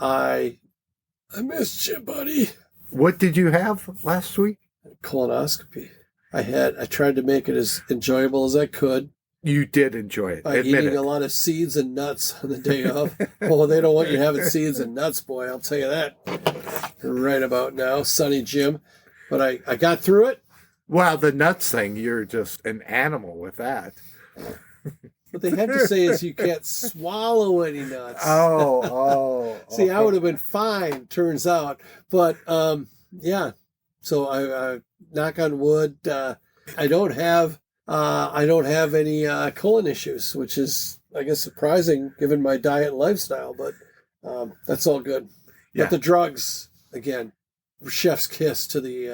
I missed you, buddy. What did you have last week? Colonoscopy. I tried to make it as enjoyable as I could. You did enjoy it. By eating a lot of seeds and nuts on the day of. Well, they don't want you having seeds and nuts, boy. I'll tell you that right about now. Sonny Jim. But I got through it. Well, the nuts thing, you're just an animal with that. What they have to say is you can't swallow any nuts. Oh. See, I would have been fine, turns out. But, yeah. So I knock on wood. I don't have any colon issues, which is, I guess, surprising given my diet and lifestyle. But that's all good. Yeah. But the drugs, again, chef's kiss to the.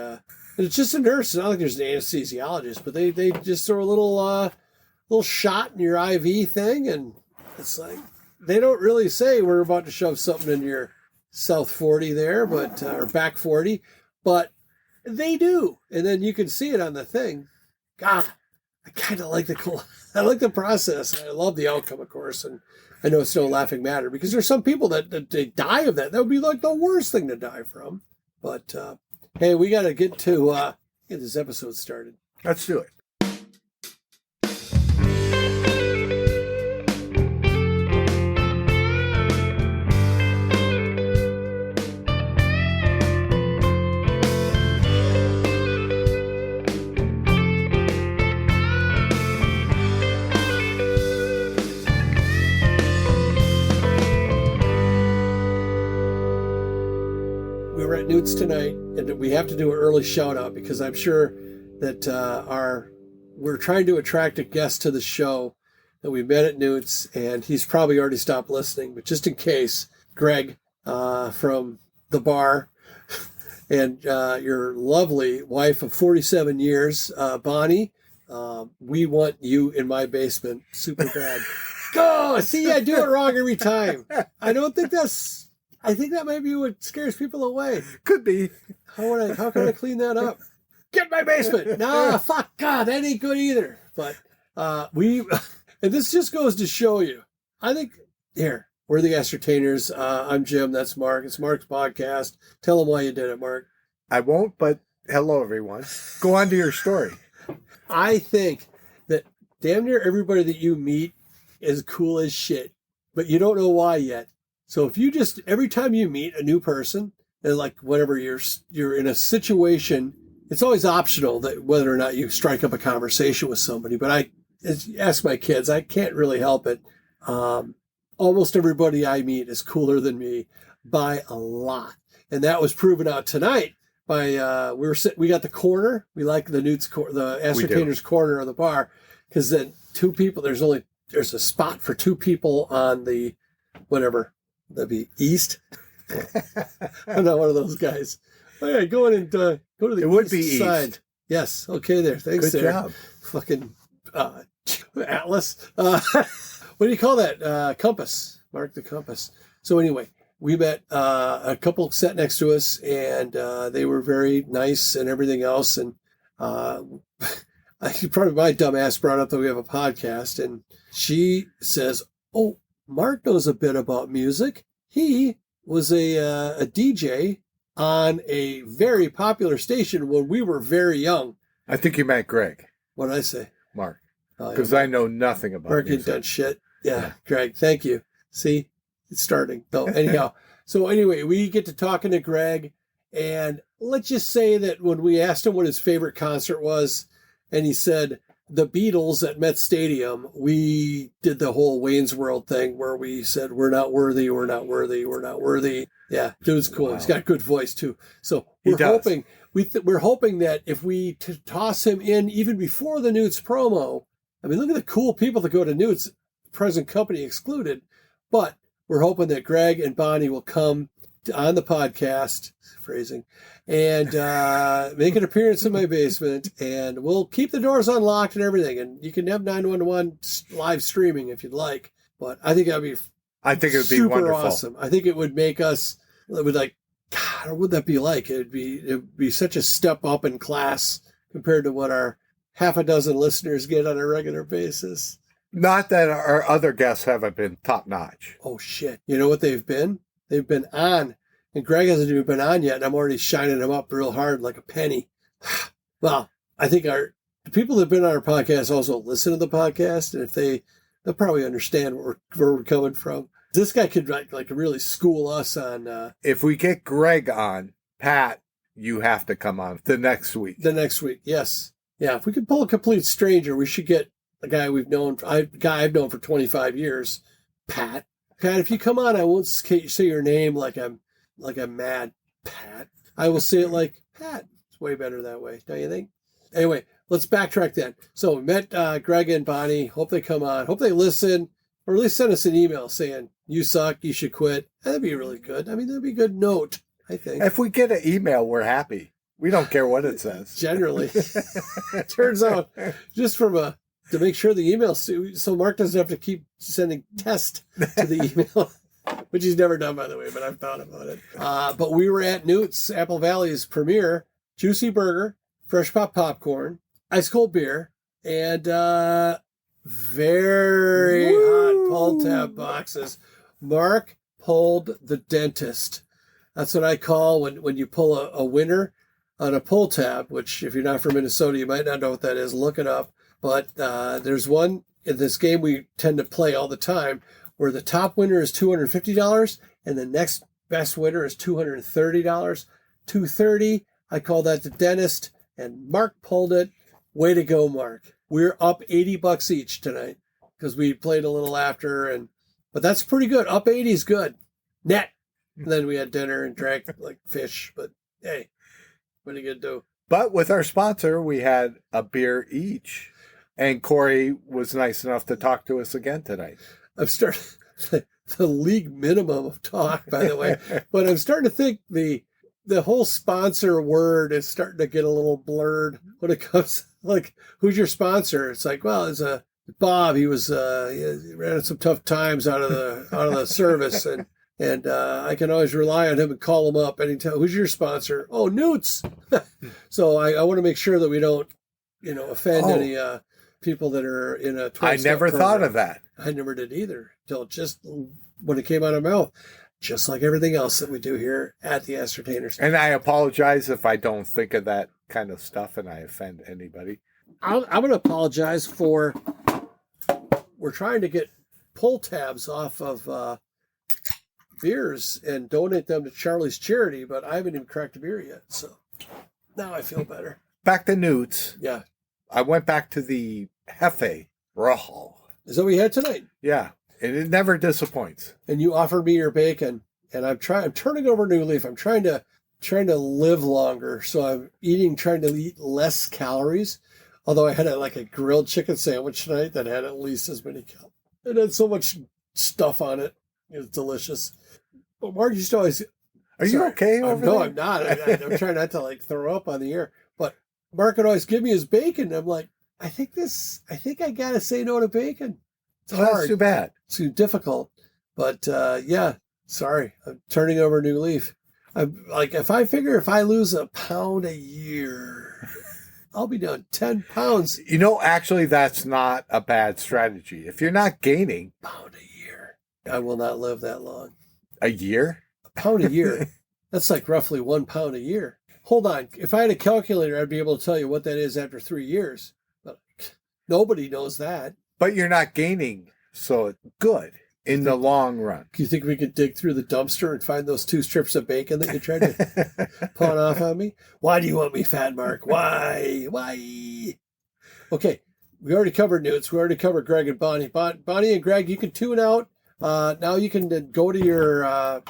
And it's just a nurse. It's not like there's an anesthesiologist, but they just throw a little shot in your IV thing, and it's like they don't really say we're about to shove something in your South 40 there, but or back 40, but they do, and then you can see it on the thing. God, I kind of like I like the process. I love the outcome, of course, and I know it's no laughing matter because there's some people that they die of that. That would be like the worst thing to die from. But hey, we got to get this episode started. Let's do it. Newt's tonight, and we have to do an early shout out because I'm sure that we're trying to attract a guest to the show that we met at Newt's, and he's probably already stopped listening, but just in case, Greg from the bar and your lovely wife of 47 years, Bonnie, we want you in my basement super bad. Go! See, I do it wrong every time. I think that might be what scares people away. Could be. How can I clean that up? Get in my basement. Nah, fuck God, that ain't good either. But and this just goes to show you. I think we're the Ascertainers. I'm Jim. That's Mark. It's Mark's podcast. Tell him why you did it, Mark. I won't, but hello, everyone. Go on to your story. I think that damn near everybody that you meet is cool as shit, but you don't know why yet. So if you just, every time you meet a new person, and like whenever you're in a situation, it's always optional that whether or not you strike up a conversation with somebody. But I ask my kids, I can't really help it. Almost everybody I meet is cooler than me by a lot. And that was proven out tonight by, we got the corner. We like the the Ascertainers corner of the bar. Cause then two people, there's a spot for two people on the, whatever. That'd be east. I'm not one of those guys. Oh, yeah, go in and go to the east side. East. Yes. Okay, there. Thanks. Good job. Fucking atlas. What do you call that? Compass. Mark the compass. So anyway, we met a couple sat next to us, and they were very nice and everything else. And probably my dumb ass brought up that we have a podcast, and she says, "Oh, Mark knows a bit about music. He was a DJ on a very popular station when we were very young." I think you meant Greg. What did I say? Mark. Because I know nothing about Mark music. Mark done shit. Yeah, Greg, thank you. See, it's starting. No, anyhow. So anyway, we get to talking to Greg, and let's just say that when we asked him what his favorite concert was, and he said the Beatles at Met Stadium, we did the whole Wayne's World thing where we said, we're not worthy, we're not worthy, we're not worthy. Yeah, dude's cool. Wow. He's got a good voice too. So we're hoping that if we toss him in even before the Newt's promo, I mean, look at the cool people that go to Newt's, present company excluded, but we're hoping that Greg and Bonnie will come on the podcast, phrasing, and make an appearance in my basement, and we'll keep the doors unlocked and everything, and you can have 911 live streaming if you'd like. But I think it would be super wonderful. Awesome. I think it would make us, it would like, God, what would that be like? It'd be such a step up in class compared to what our half a dozen listeners get on a regular basis. Not that our other guests haven't been top notch. Oh shit! You know what they've been? They've been on, and Greg hasn't even been on yet, and I'm already shining him up real hard like a penny. Well, I think the people that have been on our podcast also listen to the podcast, and if they'll probably understand where we're coming from. This guy could like really school us on. If we get Greg on, Pat, you have to come on the next week. Yes. Yeah, if we could pull a complete stranger, we should get a guy I've known for 25 years, Pat. Pat, if you come on, I won't say your name like I'm mad, Pat. I will say it like Pat. It's way better that way, don't you think? Anyway, let's backtrack then. So we met Greg and Bonnie. Hope they come on. Hope they listen, or at least send us an email saying, you suck, you should quit. That'd be really good. I mean, that'd be a good note, I think. If we get an email, we're happy. We don't care what it says. Generally. Turns out, just to make sure the email, so Mark doesn't have to keep sending tests to the email, which he's never done, by the way, but I've thought about it. But we were at Newt's, Apple Valley's premier, juicy burger, fresh pop popcorn, ice cold beer, and very hot pull tab boxes. Mark pulled the dentist. That's what I call when you pull a winner on a pull tab, which if you're not from Minnesota, you might not know what that is. Look it up. But there's one in this game we tend to play all the time where the top winner is $250 and the next best winner is $230. $230, I call that the dentist, and Mark pulled it. Way to go, Mark. We're up $80 each tonight because we played a little after, but that's pretty good. Up 80 is good. Net. And then we had dinner and drank like fish, but hey, what are you going to do? But with our sponsor, we had a beer each. And Corey was nice enough to talk to us again tonight. I've started the league minimum of talk, by the way, but I'm starting to think the whole sponsor word is starting to get a little blurred when it comes like, who's your sponsor? It's like, well, it's Bob. He was he ran some tough times out of the service, and I can always rely on him and call him up anytime. Who's your sponsor? Oh, Newt's. So I want to make sure that we don't, offend any people that are in a 12-step I never program. Thought of that. I never did either, until just when it came out of my mouth, just like everything else that we do here at the Ascertainers. And I apologize if I don't think of that kind of stuff and I offend anybody. I'm going to apologize for, we're trying to get pull tabs off of beers and donate them to Charlie's Charity, but I haven't even cracked a beer yet, so now I feel better. Back to Newt's. Yeah. I went back to the Hefe Rojo. Is that what we had trying? Yeah, and it never disappoints. And you offered me your bacon, and I'm turning over a new leaf. I'm trying to live longer, so I'm trying to eat less calories. Although I had a grilled chicken sandwich tonight that had at least as many calories. It had so much stuff on it. It was delicious. But Mark used to always... Are you okay over there? No, I'm not. I'm trying not to throw up on the air. But Mark would always give me his bacon. I'm like, I think I got to say no to bacon. It's hard. That's too bad. It's too difficult. But yeah, sorry. I'm turning over a new leaf. I'm like, if I lose a pound a year, I'll be down 10 pounds. Actually, that's not a bad strategy. If you're not gaining... Pound a year. I will not live that long. A year? A pound a year. That's like roughly 1 pound a year. Hold on. If I had a calculator, I'd be able to tell you what that is after 3 years. But nobody knows that. But you're not gaining, so it's good in the long run. Do you think we could dig through the dumpster and find those 2 strips of bacon that you tried to pawn off on me? Why do you want me fat, Mark? Why? Okay, we already covered Newts. We already covered Greg and Bonnie. Bonnie and Greg, you can tune out. Now you can go to your...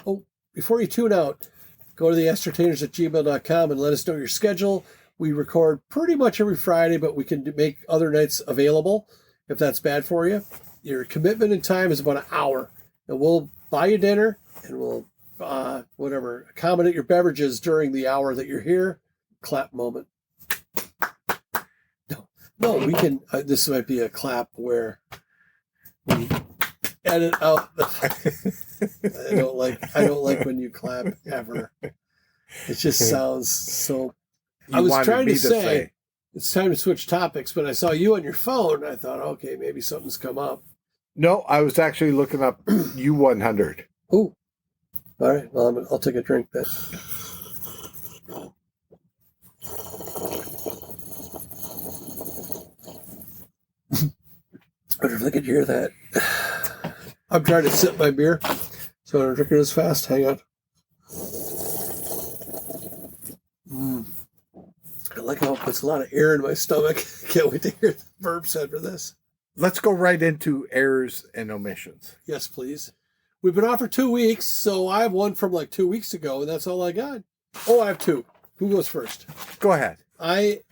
before you tune out, go to TheAscertainers@gmail.com and let us know your schedule. We record pretty much every Friday, but we can make other nights available if that's bad for you. Your commitment in time is about an hour, and we'll buy you dinner, and we'll accommodate your beverages during the hour that you're here. Clap moment. No, we can. This might be a clap where we edit out. I don't like when you clap ever. It just sounds so. I was trying to say it's time to switch topics, but I saw you on your phone. And I thought, okay, maybe something's come up. No, I was actually looking up U100. Ooh, All right. Well, I'll take a drink then. I wonder if they could hear that. I'm trying to sip my beer, so I'm going to drink it as fast. Hang on. I like how it puts a lot of air in my stomach. Can't wait to hear the burps after this. Let's go right into errors and omissions. Yes, please. We've been off for 2 weeks, so I have one from like 2 weeks ago, and that's all I got. Oh, I have two. Who goes first? Go ahead. It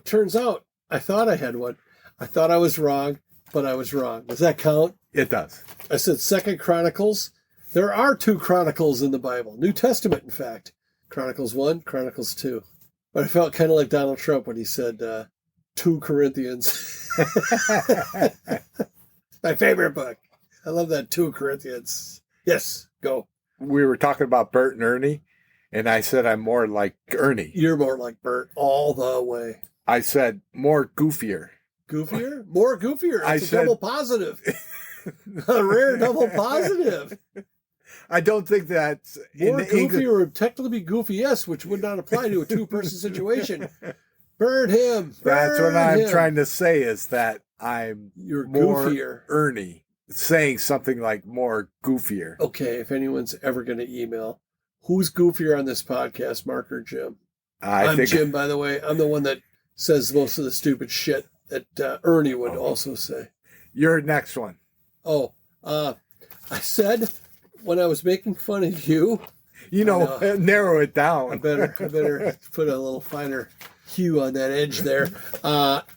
turns out I thought I had one. I thought I was wrong, but I was wrong. Does that count? It does. I said 2 Chronicles. There are 2 Chronicles in the Bible. New Testament, in fact. Chronicles 1, Chronicles 2. But I felt kind of like Donald Trump when he said 2 Corinthians. My favorite book. I love that 2 Corinthians. Yes, go. We were talking about Bert and Ernie, and I said I'm more like Ernie. You're more like Bert all the way. I said more goofier. Goofier? More goofier. I It's a said- double positive. A rare double positive. I don't think that's More in goofy English. would technically be goofy, yes, which would not apply to a 2-person situation. Burn him. That's what burn I'm him. trying to say is that I'm You're more goofier. Ernie, saying something like more goofier. Okay, if anyone's ever going to email, who's goofier on this podcast, Mark or Jim? I'm think Jim, by the way. I'm the one that says most of the stupid shit that Ernie would also say. Your next one. Oh, I said when I was making fun of you, You know, narrow it I down. better put a little finer hue on that edge there,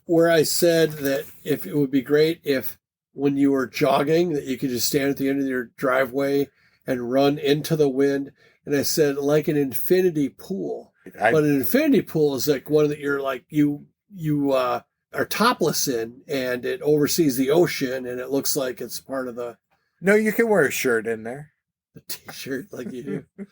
where I said that if it would be great if when you were jogging that you could just stand at the end of your driveway and run into the wind. And I said like an infinity pool, but an infinity pool is like one that you're like you are topless in, and it oversees the ocean, and it looks like it's part of the No, you can wear a shirt in there. t-shirt like you do.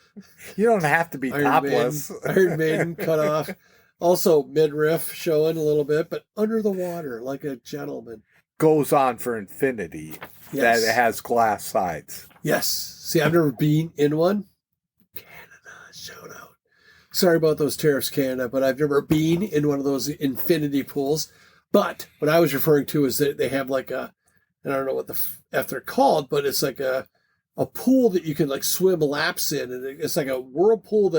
You don't have to be topless. Iron Maiden cut off. Also midriff showing a little bit, but under the water like a gentleman. Goes on for infinity. Yes. That it has glass sides. Yes. See, I've never been in one. Canada, shout out. Sorry about those tariffs, Canada, but I've never been in one of those infinity pools. But what I was referring to is that they have like I don't know what the F they're called, but it's like a pool that you can like swim laps in. And it's like a whirlpool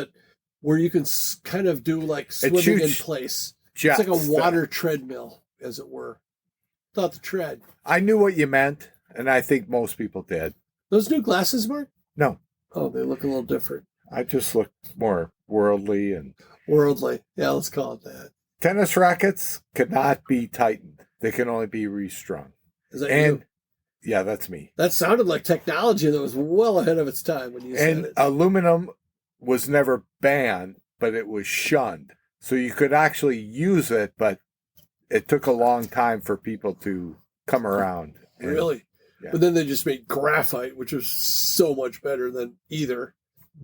where you can kind of do like swimming in place. It's like a water treadmill, as it were. Thought the tread. I knew what you meant, and I think most people did. Those new glasses, Mark? No, Oh, they look a little different. I just look more worldly. And Worldly. Yeah, let's call it that. tennis rackets cannot be tightened. They can only be restrung. Is that And you? yeah, that's me. That sounded like technology that was well ahead of its time when you said And it. aluminum was never banned, but it was shunned. So you could actually use it, but it took a long time for people to come around. And Really? yeah. But then they just made graphite, which was so much better than either.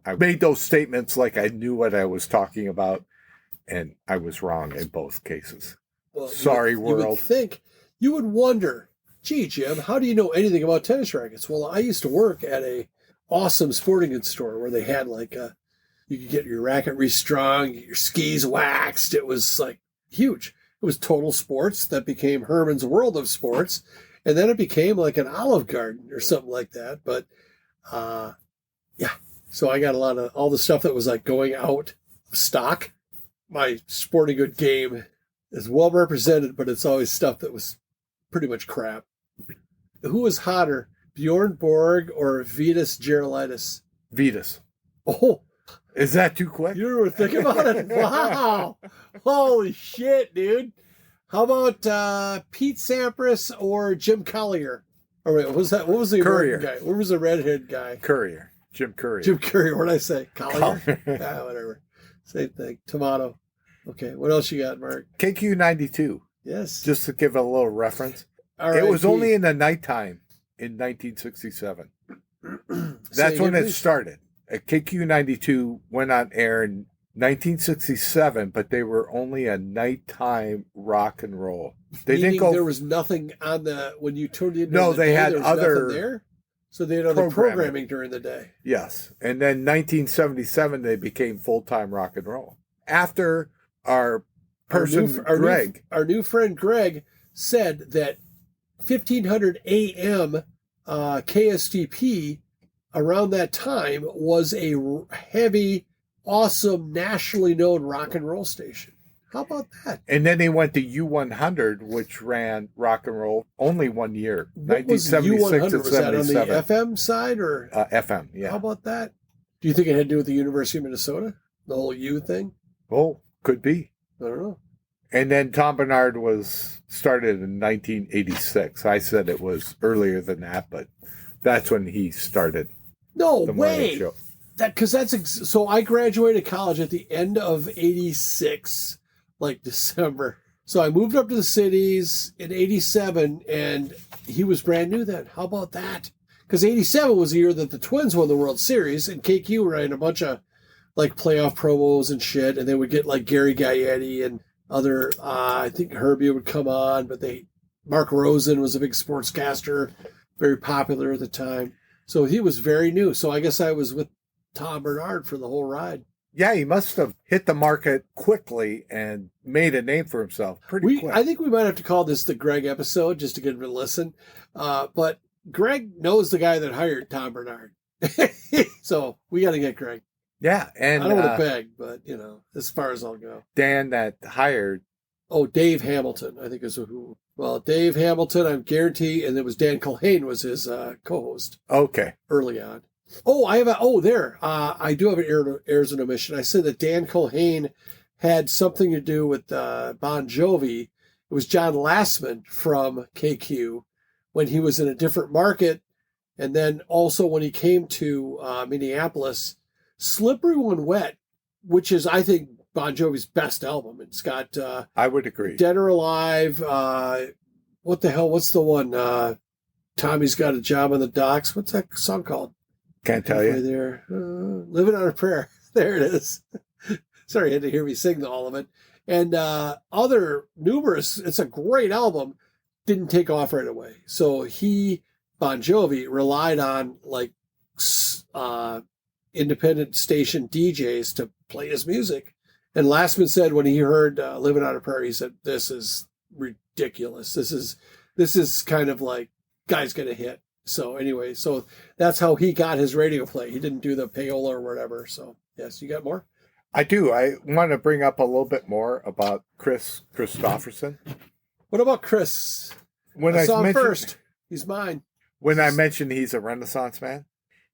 I made those statements like I knew what I was talking about, and I was wrong in both cases. Well, Sorry, you would world. think, you would wonder, gee, Jim, how do you know anything about tennis rackets? Well, I used to work at a awesome sporting goods store where they had like you could get your racket restrung, get your skis waxed. It was like huge. It was Total Sports that became Herman's World of Sports. And then it became like an Olive Garden or something like that. But yeah, so I got a lot of all the stuff that was like going out of stock. My sporting good game is well represented, but it's always stuff that was pretty much crap. Who was hotter, Bjorn Borg or Vitas Gerulaitis? Vitas. Oh, Is that too quick? you were thinking about it? Wow. Holy shit, dude. How about Pete Sampras or Jim Collier? Or wait, what was that? What was the Courier. American guy? What was the redhead guy? Courier. Jim Courier. Jim Courier. What did I say? Collier? Collier. Yeah, whatever. Same thing. Tomato. Okay, what else you got, Mark? KQ92. Yes. Just to give a little reference. R.I.P. It was only in the nighttime in 1967. That's Say when again, it please. started. KQ92 went on air in 1967, but they were only a nighttime rock and roll. They Meaning didn't go. there was nothing on the when you turned it into No, the they day, had there was other- nothing there. So they had other programming during the day. Yes. And then 1977, they became full-time rock and roll. After our new friend Greg said that 1500 AM KSTP around that time was a heavy, awesome, nationally known rock and roll station. How about that? And then they went to U100, which ran rock and roll only 1 year, what 1976 to 77. Was that on the FM side or FM? Yeah. How about that? Do you think it had to do with the University of Minnesota, the whole U thing? Oh, could be. I don't know. And then Tom Bernard was started in 1986. I said it was earlier than that, but that's when he started. No way. So I graduated college at the end of 86, like December. So I moved up to the cities in 87, and he was brand new then. How about that? Because 87 was the year that the Twins won the World Series, and KQ ran a bunch of like playoff promos and shit, and they would get like Gary Gaetti and other, I think Herbie would come on, but Mark Rosen was a big sportscaster, very popular at the time. So he was very new. So I guess I was with Tom Bernard for the whole ride. Yeah, he must have hit the market quickly and made a name for himself pretty quick. I think we might have to call this the Greg episode just to get him to listen. But Greg knows the guy that hired Tom Bernard. So we got to get Greg. Yeah. And I don't want to beg, but, as far as I'll go. Dan that hired. Oh, Dave Hamilton, I think is who. Well, Dave Hamilton, I'm guaranteed, and it was Dan Culhane was his co-host. Okay. Early on. Oh, I do have an Errors and Omission. I said that Dan Culhane had something to do with Bon Jovi. It was John Lastman from KQ when he was in a different market. And then also when he came to Minneapolis, Slippery When Wet, which is, I think, Bon Jovi's best album. It's got... I would agree. Dead or Alive. What the hell? What's the one? Tommy's Got a Job on the Docks. What's that song called? Can't tell you. There. Living on a Prayer. There it is. Sorry, you had to hear me sing all of it. And other numerous, it's a great album, didn't take off right away. So Bon Jovi, relied on like independent station DJs to play his music. And Lastman said when he heard Living on a Prayer, he said, this is ridiculous. This is kind of like, guy's going to hit. So anyway, so that's how he got his radio play. He didn't do the payola or whatever. So yes, you got more? I do. I want to bring up a little bit more about Kris Kristofferson. What about Chris? I saw him first. He's mine. When I mentioned he's a Renaissance man,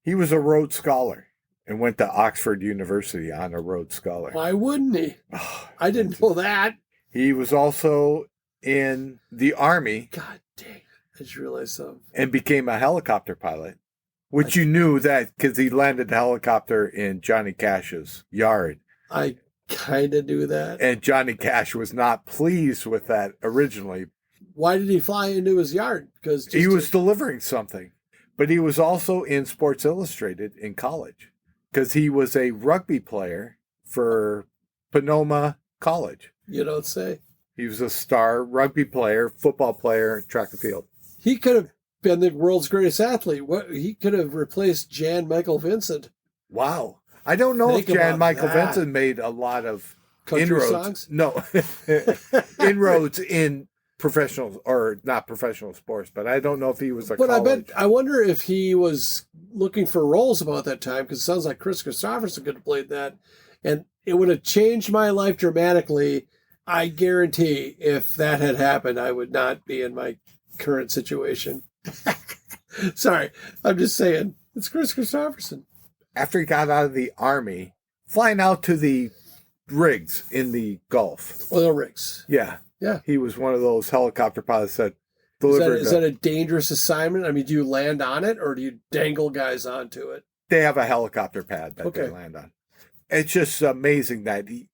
he was a Rhodes Scholar and went to Oxford University on a Rhodes Scholar. Why wouldn't he? I didn't know that. He was also in the Army. God dang. I just realized something. And became a helicopter pilot, which you knew that because he landed the helicopter in Johnny Cash's yard. I kind of knew that. And Johnny Cash was not pleased with that originally. Why did he fly into his yard? Because he was delivering something. But he was also in Sports Illustrated in college because he was a rugby player for Sonoma College. You don't say. He was a star rugby player, football player, track and field. He could have been the world's greatest athlete. He could have replaced Jan Michael Vincent. Wow. I don't know if Jan Michael Vincent made a lot of country inroads. Songs? No. Inroads in professional or not professional sports, but I don't know if he was a college. I wonder if he was looking for roles about that time because it sounds like Kris Kristofferson could have played that. And it would have changed my life dramatically. I guarantee if that had happened, I would not be in my current situation. Sorry, I'm just saying. It's Kris Kristofferson. After he got out of the Army, flying out to the rigs in the Gulf. Oil rigs. Yeah. Yeah. He was one of those helicopter pilots that delivered. Is that a dangerous assignment? I mean, do you land on it or do you dangle guys onto it? They have a helicopter pad that they land on. It's just amazing that he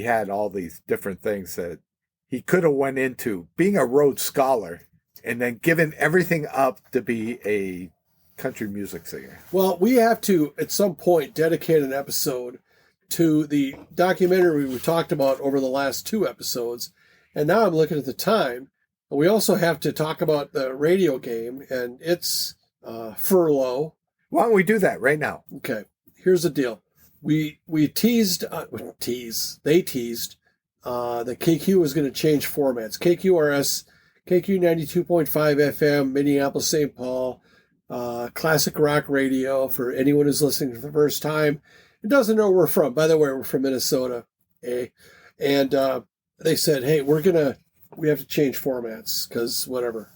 had all these different things that he could have went into. Being a Rhodes Scholar and then given everything up to be a country music singer. Well, we have to, at some point, dedicate an episode to the documentary we talked about over the last 2 episodes. And now I'm looking at the time. We also have to talk about the radio game, and it's furlough. Why don't we do that right now? Okay, here's the deal. We teased, they teased that KQ was going to change formats. KQRS, KQ 92.5 FM, Minneapolis, St. Paul, classic rock radio for anyone who's listening for the first time and doesn't know where we're from. By the way, we're from Minnesota. And they said, hey, we have to change formats because whatever.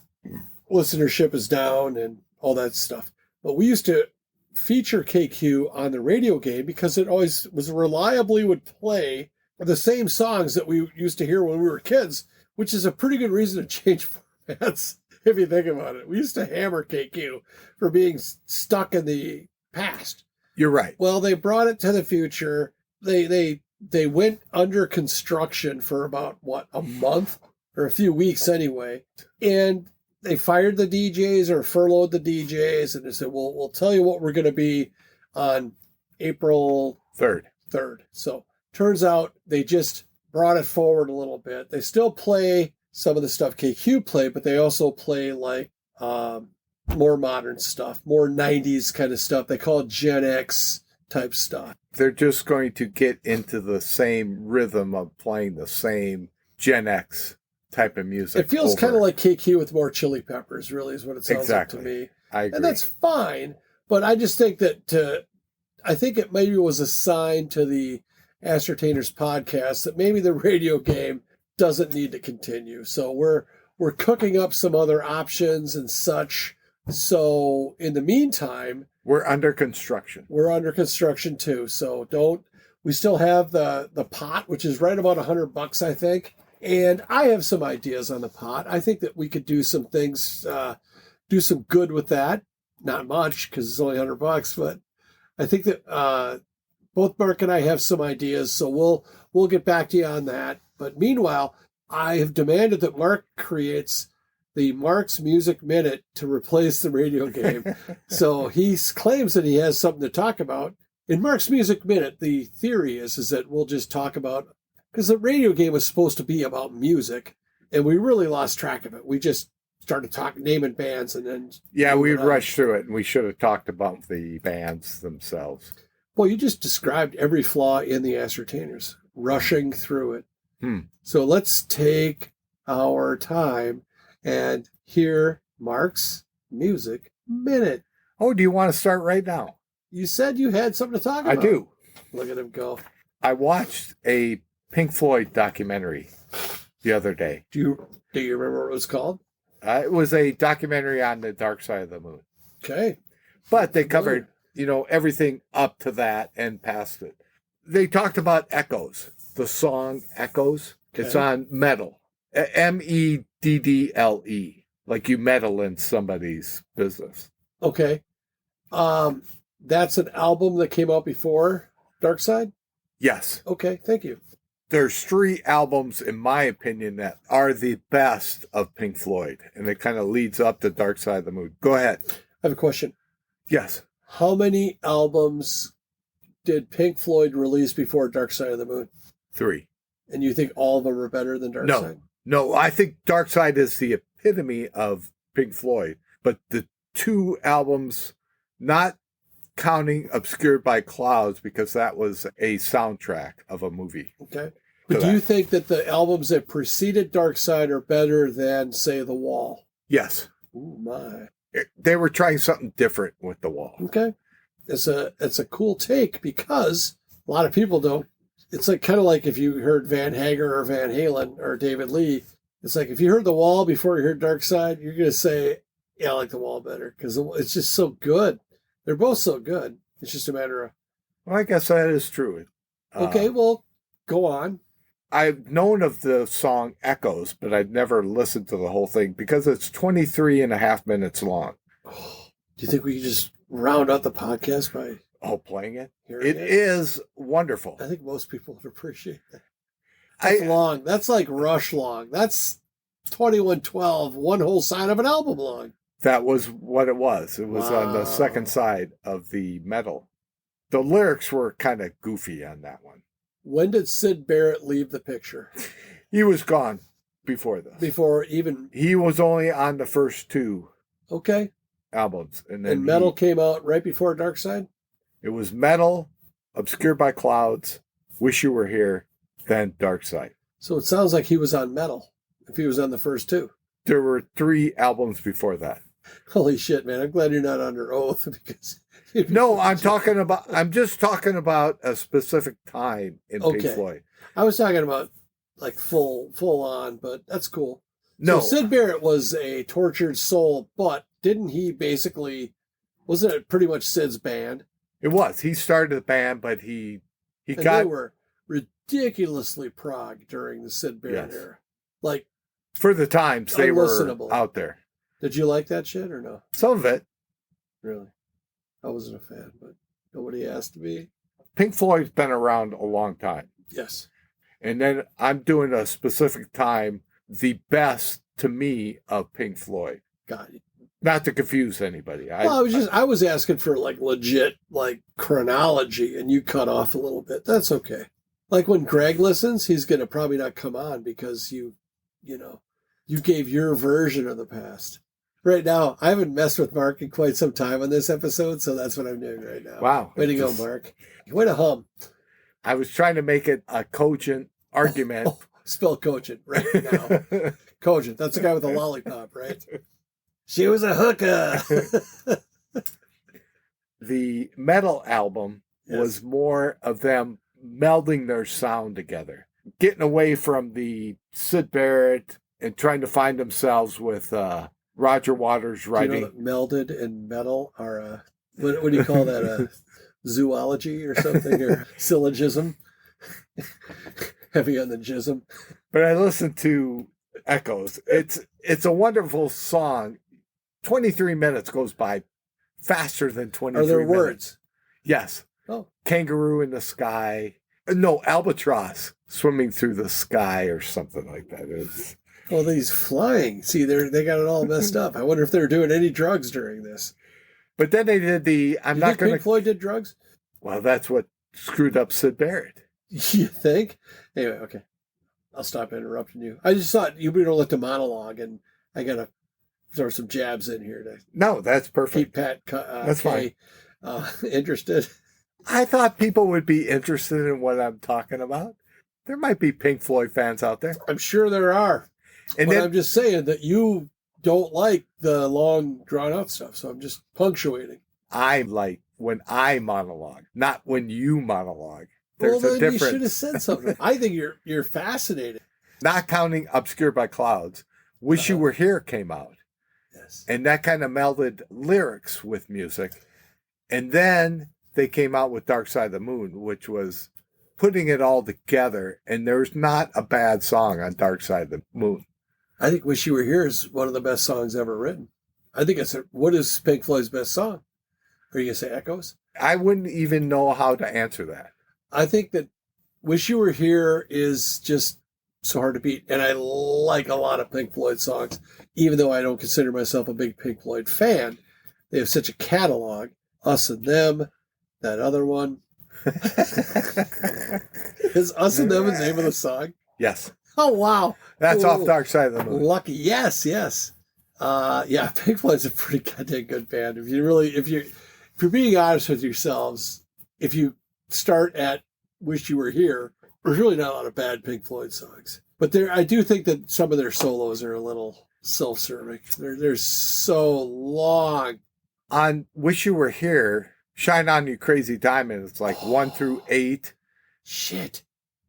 Listenership is down and all that stuff. But we used to feature KQ on the radio game because it always was reliably would play the same songs that we used to hear when we were kids, which is a pretty good reason to change formats if you think about it. We used to hammer KQ for being stuck in the past. You're right. Well, they brought it to the future. They went under construction for about, a month or a few weeks anyway. And they fired the DJs or furloughed the DJs. And they said, well, we'll tell you what we're going to be on April 3rd. So turns out they just brought it forward a little bit. They still play some of the stuff KQ played, but they also play like more modern stuff, more 90s kind of stuff. They call it Gen X type stuff. They're just going to get into the same rhythm of playing the same Gen X type of music. It feels kind of like KQ with more Chili Peppers, really, is what it sounds like to me. I agree. And that's fine, but I just think that I think it maybe was a sign to the Ascertainers podcast that maybe the radio game doesn't need to continue. So we're cooking up some other options and such. So in the meantime, we're under construction. We're under construction too. So we still have the pot, which is right about $100, I think. And I have some ideas on the pot. I think that we could do some things, do some good with that. Not much because it's only $100, but I think that both Mark and I have some ideas. So we'll get back to you on that. But meanwhile, I have demanded that Mark creates the Mark's Music Minute to replace the radio game. So he claims that he has something to talk about. In Mark's Music Minute, the theory is that we'll just talk about, because the radio game was supposed to be about music, and we really lost track of it. We just started naming bands and then... Yeah, we rushed through it, and we should have talked about the bands themselves. Well, you just described every flaw in the Ascertainers, rushing through it. So let's take our time and hear Mark's Music Minute. Oh, do you want to start right now? You said you had something to talk about. I do. Look at him go. I watched a Pink Floyd documentary the other day. Do you remember what it was called? It was a documentary on the dark side of the moon. Okay. But they covered, everything up to that and past it. They talked about Echoes, the song Echoes. Okay. It's on Meddle. Meddle, like you meddle in somebody's business. Okay. That's an album that came out before Dark Side? Yes. Okay, thank you. There's 3 albums, in my opinion, that are the best of Pink Floyd, and it kind of leads up to Dark Side of the Moon. Go ahead. I have a question. Yes. How many albums did Pink Floyd release before Dark Side of the Moon? 3. And you think all of them are better than Dark Side? No, I think Dark Side is the epitome of Pink Floyd, but the 2 albums, not counting Obscured by Clouds, because that was a soundtrack of a movie. Okay. But do you think that the albums that preceded Dark Side are better than, say, The Wall? Yes. Ooh, my. They were trying something different with The Wall. Okay. It's a cool take because a lot of people don't. It's kind of like if you heard Van Hager or Van Halen or David Lee. It's like if you heard The Wall before you heard Dark Side, you're going to say, yeah, I like The Wall better because it's just so good. They're both so good. It's just a matter of... Well, I guess that is true. Okay, well, go on. I've known of the song Echoes, but I'd never listened to the whole thing because it's 23 and a half minutes long. Do you think we could just round out the podcast by... playing it? It is wonderful. I think most people would appreciate that. That's long. That's like Rush long. That's 2112, one whole side of an album long. That was what it was. It was on the second side of the Meddle. The lyrics were kind of goofy on that one. When did Syd Barrett leave the picture? He was gone before this. Before even... He was only on the first 2. Okay. albums. And then And Metal came out right before Dark Side? It was Metal, Obscured by Clouds, Wish You Were Here, then Dark Side. So it sounds like he was on Metal, if he was on the first two. There were 3 albums before that. Holy shit, man. I'm glad you're not under oath because... No, I'm just talking about a specific time in Pink Floyd. I was talking about like full on, but that's cool. No. So Syd Barrett was a tortured soul, but didn't he basically, wasn't it pretty much Syd's band? It was. He started the band, but they were ridiculously prog during the Syd Barrett era. Like, for the times they were out there. Did you like that shit or no? Some of it. Really? I wasn't a fan, but nobody asked me. Pink Floyd's been around a long time. Yes. And then I'm doing a specific time, the best to me of Pink Floyd. Got it. Not to confuse anybody. I was asking for like legit like chronology, and you cut off a little bit. That's okay. Like when Greg listens, he's gonna probably not come on because you gave your version of the past. Right now, I haven't messed with Mark in quite some time on this episode, so that's what I'm doing right now. Wow. Way to go, Mark. Way to hum. I was trying to make it a cogent argument. Spell cogent right now. Cogent. That's the guy with the lollipop, right? She was a hooker. The Metal album was more of them melding their sound together, getting away from the Syd Barrett and trying to find themselves with Roger Waters writing. Do you know that melded and metal are what do you call that? Zoology or something, or syllogism? Heavy on the jism. But I listened to Echoes. It's a wonderful song. 23 minutes goes by faster than 23 minutes. Are there words? Yes. Oh. Kangaroo in the sky. No, albatross swimming through the sky or something like that. Oh, he's flying. See, they got it all messed up. I wonder if they're doing any drugs during this. But then they did Pink Floyd did drugs? Well, that's what screwed up Syd Barrett. You think? Anyway, okay. I'll stop interrupting you. I just thought you were going to let the monologue, and I got to throw some jabs in here to No, that's perfect. keep Pat That's fine. Interested. I thought people would be interested in what I'm talking about. There might be Pink Floyd fans out there. I'm sure there are. But I'm just saying that you don't like the long, drawn-out stuff, so I'm just punctuating. I like when I monologue, not when you monologue. There's well, a then difference. You should have said something. I think you're fascinated. Not counting Obscured by Clouds, Wish You Were Here came out. Yes. And that kind of melded lyrics with music. And then they came out with Dark Side of the Moon, which was putting it all together. And there's not a bad song on Dark Side of the Moon. I think Wish You Were Here is one of the best songs ever written. I think what is Pink Floyd's best song? Are you going to say Echoes? I wouldn't even know how to answer that. I think that Wish You Were Here is just so hard to beat. And I like a lot of Pink Floyd songs, even though I don't consider myself a big Pink Floyd fan. They have such a catalog. Us and Them, that other one. Is Us and Them the name of the song? Yes. Oh, wow. That's off Dark Side of the Moon. Lucky. Yes. Yeah, Pink Floyd's a pretty goddamn good band. If you're being honest with yourselves, if you start at Wish You Were Here, there's really not a lot of bad Pink Floyd songs. But I do think that some of their solos are a little self-serving. They're so long. On Wish You Were Here, Shine On You Crazy Diamond, it's like 1 through 8. Shit.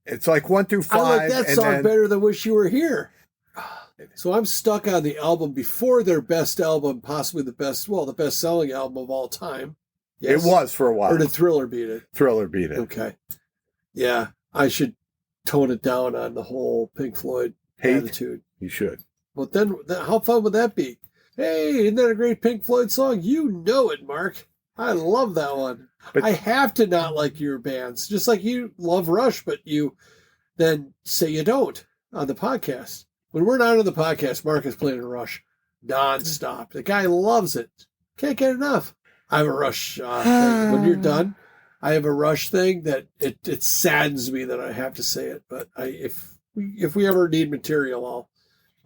It's like 1 through 5. I like that song better than Wish You Were Here. So I'm stuck on the album before their best album, possibly the best-selling album of all time. Yes. It was for a while. Or did Thriller beat it? Thriller beat it. Okay. Yeah, I should tone it down on the whole Pink Floyd attitude. You should. But then how fun would that be? Hey, isn't that a great Pink Floyd song? You know it, Mark. I love that one. But I have to not like your bands, just like you love Rush, but you then say you don't on the podcast. When we're not on the podcast, Mark is playing Rush nonstop. The guy loves it. Can't get enough. I have a Rush thing. When you're done, I have a Rush thing that it saddens me that I have to say it. But if we ever need material,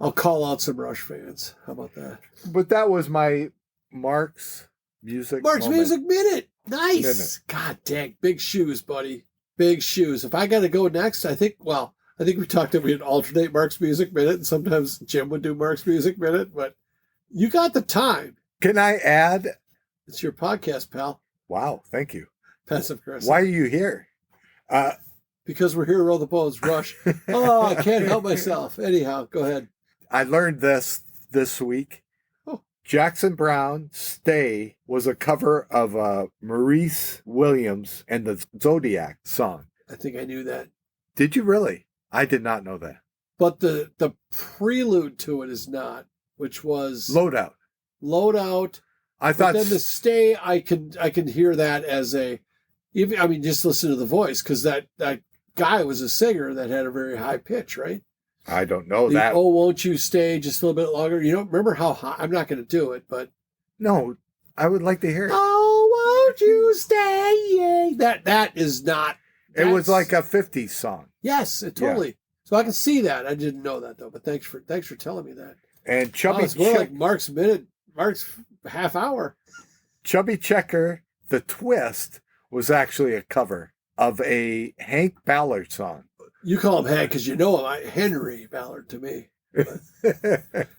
I'll call out some Rush fans. How about that? But that was my Mark's Music Music Minute. Nice. Minute. God dang. Big shoes, buddy. Big shoes. If I got to go next, I think we talked that we'd alternate Mark's Music Minute, and sometimes Jim would do Mark's Music Minute, but you got the time. Can I add? It's your podcast, pal. Wow, thank you. Passive aggressive. Why are you here? Because we're here to roll the bones. Rush. Oh, I can't help myself. Anyhow, go ahead. I learned this week. Oh. Jackson Browne, Stay was a cover of Maurice Williams and the Zodiac song. I think I knew that. Did you really? I did not know that. But the prelude to it is not, which was Loadout. I thought then the Stay, I can hear that as just listen to the voice, because that guy was a singer that had a very high pitch, right? I don't know that. Oh, won't you stay just a little bit longer? You don't remember how high? I'm not going to do it, but no, I would like to hear it. Oh, won't you stay? That is not. It was like a 50s song. Yes, it totally. Yeah. So I can see that. I didn't know that though, but thanks for telling me that. And Chubby it's more like Mark's half hour. Chubby Checker, The Twist, was actually a cover of a Hank Ballard song. You call him Hank because you know him. Henry Ballard to me.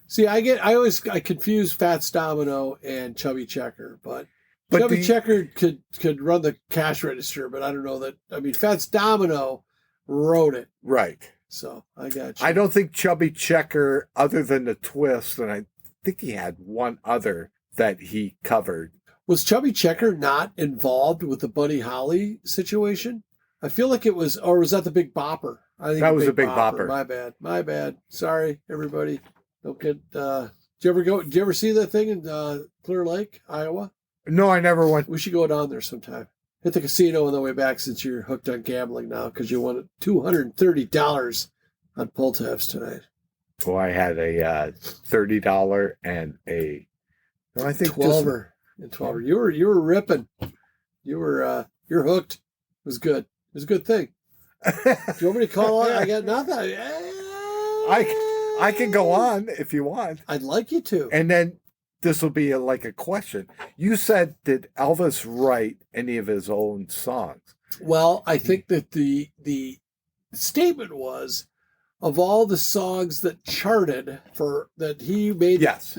See, I confuse Fats Domino and Chubby Checker, but Chubby Checker could run the cash register, but I don't know that. I mean, Fats Domino wrote it. Right. So I got you. I don't think Chubby Checker, other than The Twist, and I think he had one other that he covered. Was Chubby Checker not involved with the Buddy Holly situation? I feel like it was, or was that the Big Bopper? I think that was a Big Bopper. My bad. Sorry, everybody. Don't get. Did you ever see that thing in Clear Lake, Iowa? No, I never went. We should go down there sometime. Hit the casino on the way back, since you're hooked on gambling now, because you won $230 on pull tabs tonight. Oh, I had a $30 and I think $12. You were ripping. You're hooked. It was good. It was a good thing. Do you want me to call on? I got nothing. I can go on if you want. I'd like you to. And then this will be like a question. You said, did Elvis write any of his own songs? Well, I think that the statement was, of all the songs that charted that he made, yes,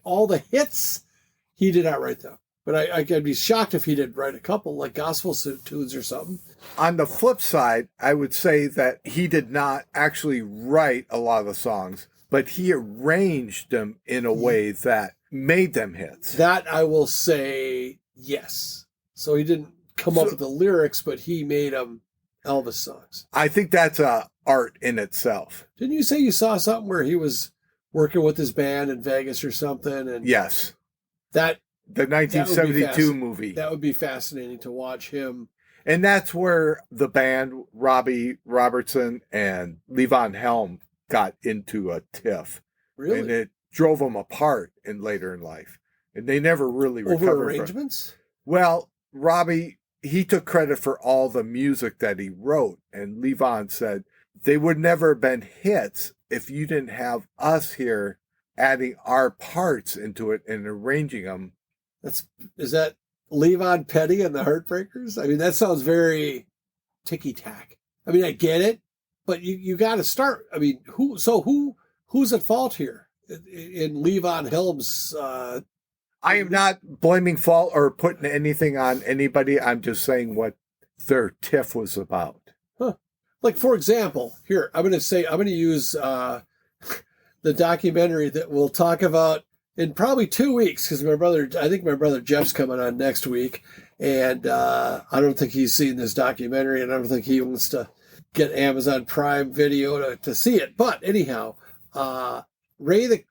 all the hits, he did not write them. But I'd be shocked if he didn't write a couple, like gospel tunes or something. On the flip side, I would say that he did not actually write a lot of the songs, but he arranged them in a way that made them hits. That I will say yes. So he didn't come up with the lyrics, but he made them Elvis songs. I think that's a art in itself. Didn't you say you saw something where he was working with his band in Vegas or something? And yes. The 1972 movie. That would be fascinating to watch him. And that's where the band, Robbie Robertson and Levon Helm, got into a tiff. Really? And it drove them apart later in life. And they never really recovered. Over arrangements? Well, Robbie, he took credit for all the music that he wrote. And Levon said, they would never have been hits if you didn't have us here adding our parts into it and arranging them. Is that Levon Petty and the Heartbreakers? I mean, that sounds very ticky-tack. I mean, I get it, but you got to start. I mean, who's at fault here in Levon Helm's? I am not blaming fault or putting anything on anybody. I'm just saying what their tiff was about. Huh. Like, for example, here, I'm going to use the documentary that we'll talk about in probably 2 weeks, because I think my brother Jeff's coming on next week, and I don't think he's seen this documentary, and I don't think he wants to get Amazon Prime Video to see it. But anyhow, Ray the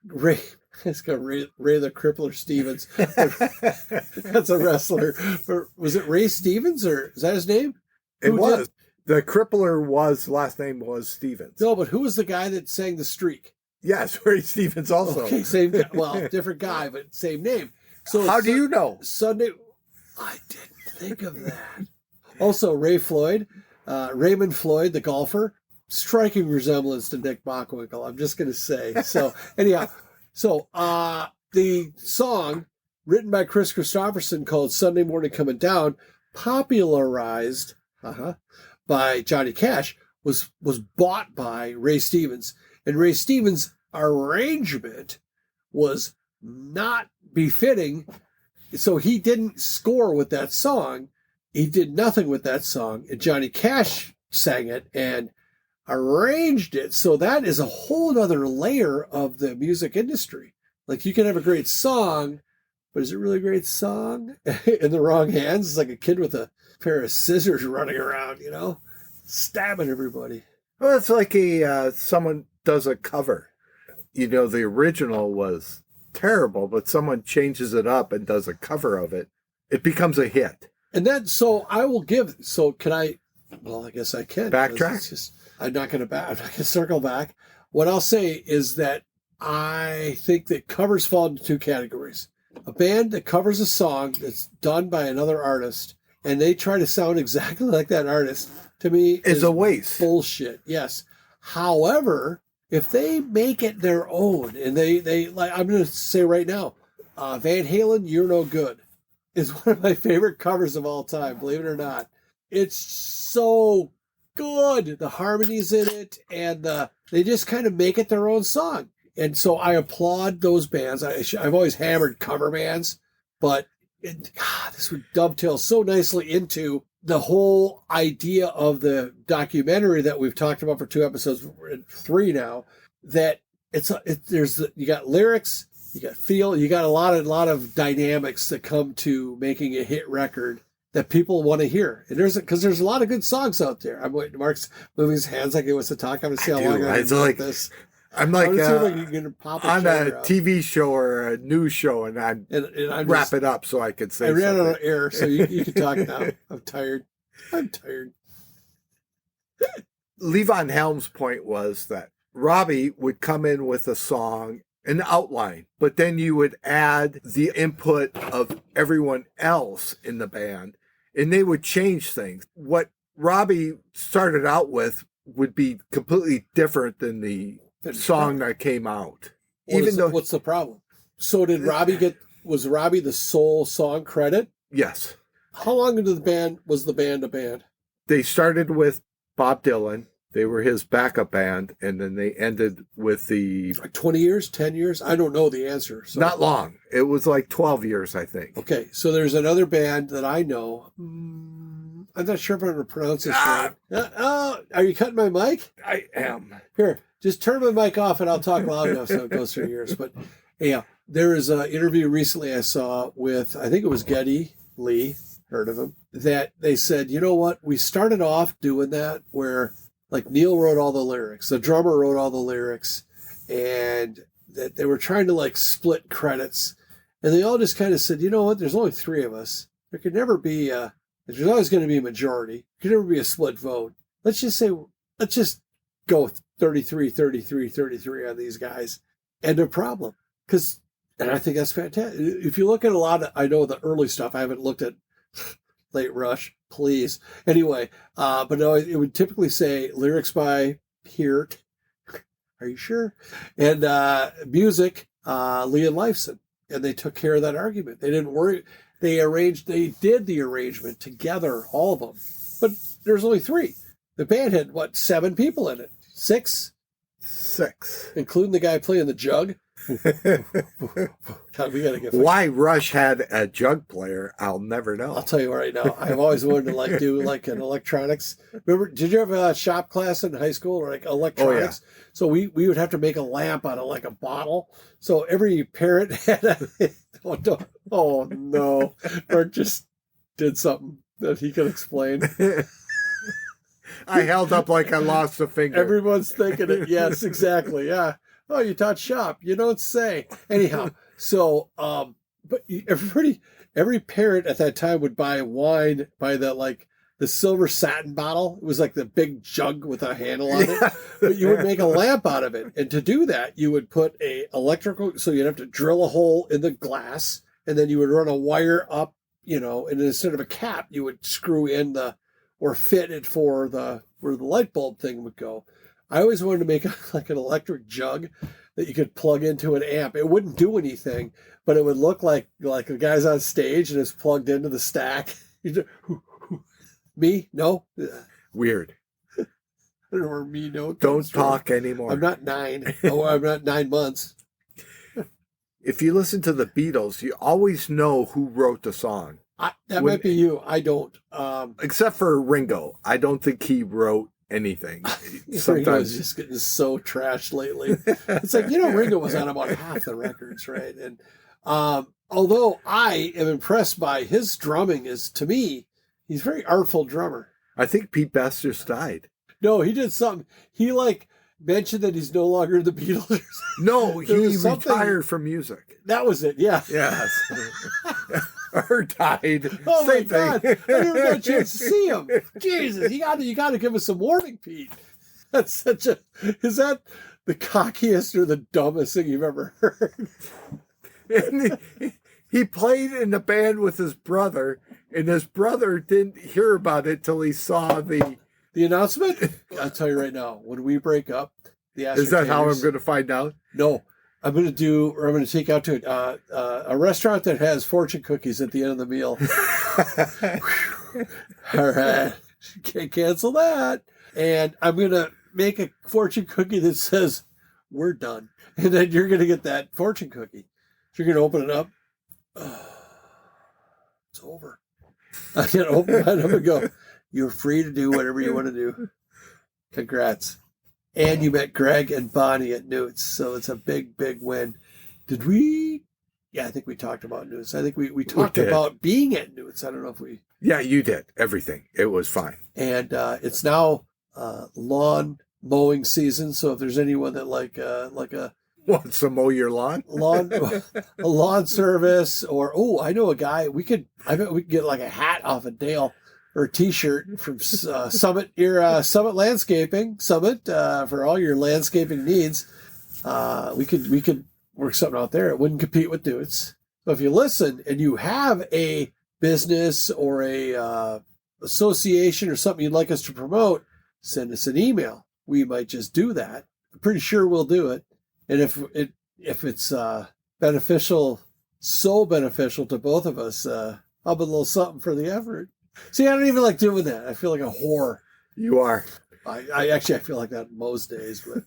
Crippler Stevens. That's a wrestler. Was it Ray Stevens, or is that his name? It was. The Crippler last name was Stevens. No, but who was the guy that sang The Streak? Yes, Ray Stevens also. Okay, same guy. Well, different guy, but same name. So how do you know? Sunday. I didn't think of that. Also, Raymond Floyd, the golfer, striking resemblance to Nick Bockwinkel. I'm just going to say. So anyhow, the song written by Kris Kristofferson called Sunday Morning Coming Down, popularized by Johnny Cash, was bought by Ray Stevens. And Ray Stevens' arrangement was not befitting, so he didn't score with that song. He did nothing with that song, and Johnny Cash sang it and arranged it. So that is a whole other layer of the music industry. Like, you can have a great song, but is it really a great song? In the wrong hands? It's like a kid with a pair of scissors running around, stabbing everybody. Well, it's like someone does a cover. The original was terrible, but someone changes it up and does a cover of it. It becomes a hit. And then, can I, well, I guess I can. Backtrack? I'm not going to circle back. What I'll say is that I think that covers fall into two categories. A band that covers a song that's done by another artist and they try to sound exactly like that artist, to me, is a waste. Bullshit. Yes. However, if they make it their own, and they like, I'm going to say right now, Van Halen, You're No Good is one of my favorite covers of all time, believe it or not. It's so good. The harmonies in it, and they just kind of make it their own song. And so I applaud those bands. I've always hammered cover bands, but this would dovetail so nicely into the whole idea of the documentary that we've talked about for 2 episodes, 3 now, that you got lyrics, you got feel, you got a lot of dynamics that come to making a hit record that people want to hear. And there's a lot of good songs out there. I'm waiting. Mark's moving his hands like he wants to talk. I'm going to see how long I can do this. I'm like on a TV show or a news show, and I'm wrap it up so I can say something. I ran out of air, so you can talk now. I'm tired. Levon Helm's point was that Robbie would come in with a song, an outline, but then you would add the input of everyone else in the band, and they would change things. What Robbie started out with would be completely different than the song that came out. What's the problem? So was Robbie the sole song credit? Yes. How long into the band was the band a band? They started with Bob Dylan. They were his backup band, and then they ended with the... 20 years? 10 years? I don't know the answer. So. Not long. It was like 12 years, I think. Okay, so there's another band that I know. I'm not sure if I'm going to pronounce this right. Are you cutting my mic? I am. Here, just turn my mic off and I'll talk loud enough so it goes through yours. But yeah, there is an interview recently I saw with, I think it was Geddy Lee, heard of him, that they said, you know what, we started off doing that where like Neil wrote all the lyrics, the drummer wrote all the lyrics, and that they were trying to like split credits. And they all just kind of said, you know what, there's only 3 of us. There could never be there's always going to be a majority. There could never be a split vote. Let's just go 33 on these guys. End of problem. And I think that's fantastic. If you look at a lot of, I know the early stuff, I haven't looked at Late Rush, please. Anyway, but no, it would typically say lyrics by Peart. Are you sure? And music, Lee and Lifeson. And they took care of that argument. They didn't worry. They did the arrangement together, all of them. But there's only 3. The band had, 7 people in it? 6? 6. Including the guy playing the jug? God, we gotta get why Rush had a jug player, I'll never know. I'll tell you right now. I've always wanted to do an electronics. Remember, did you have a shop class in high school or like electronics? Oh, yeah. So we would have to make a lamp out of like a bottle. So every parent had oh no. Or just did something that he could explain. I held up like I lost a finger. Everyone's thinking it. Yes, exactly. Yeah. Oh, you taught shop. You don't say. Anyhow, so, but every parent at that time would buy wine by the silver satin bottle. It was like the big jug with a handle on it. But you would make a lamp out of it. And to do that, you would put so you'd have to drill a hole in the glass, and then you would run a wire up, and instead of a cap, you would screw in or fit it for where the light bulb thing would go. I always wanted to make like an electric jug that you could plug into an amp. It wouldn't do anything, but it would look like the guy's on stage and it's plugged into the stack. Me? No. Weird. Or me? No. Don't talk anymore. I'm not 9. Oh, I'm not 9 months. If you listen to the Beatles, you always know who wrote the song. Might be you. I don't. Except for Ringo. I don't think he wrote anything. Ringo's just getting so trashed lately. It's like, Ringo was on about half the records, right? And although I am impressed by his drumming, to me, he's a very artful drummer. I think Pete Best just died. No, he did something. He mentioned that he's no longer in the Beatles. No, he retired from music. That was it, yeah. Yes. Or died. Oh, same my thing. God. I never got a chance to see him. Jesus, you got to give us some warning, Pete. Is that the cockiest or the dumbest thing you've ever heard? And he played in the band with his brother, and his brother didn't hear about it till he saw the announcement. I'll tell you right now, when we break up, is that how I'm going to find out? No, I'm going to take out to a restaurant that has fortune cookies at the end of the meal. All right, can't cancel that. And I'm going to make a fortune cookie that says, "We're done," and then you're going to get that fortune cookie. So you're going to open it up. Oh, it's over. I'm going to open it up and go, "You're free to do whatever you want to do. Congrats." And you met Greg and Bonnie at Newt's, so it's a big, big win. Did we? Yeah, I think we talked about Newt's. I think we talked about being at Newt's. I don't know if we... Yeah, you did. Everything. It was fine. And it's now lawn mowing season, so if there's anyone that wants to mow your lawn? A lawn service, or, I know a guy, I bet we could get like a hat off of Dale, or a T-shirt from Summit Landscaping, for all your landscaping needs. We could work something out there. It wouldn't compete with Newt's. So if you listen and you have a business or a association or something you'd like us to promote, send us an email. We might just do that. I'm pretty sure we'll do it. And if it's beneficial, so beneficial to both of us, I'll put a little something for the effort. See, I don't even like doing that. I feel like a whore. You are. I feel like that most days, but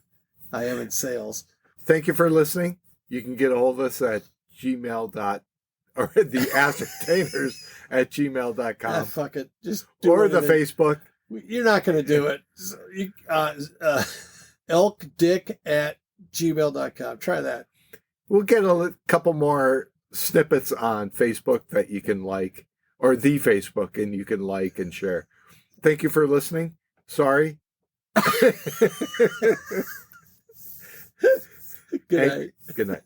I am in sales. Thank you for listening. You can get a hold of us at or TheAscertainers at gmail.com. Fuck it. Just or the Facebook. You're not going to do it. elkdick at gmail.com. Try that. We'll get a couple more snippets on Facebook that you can like, or the Facebook, and you can like and share. Thank you for listening. Sorry. Good night. Good night.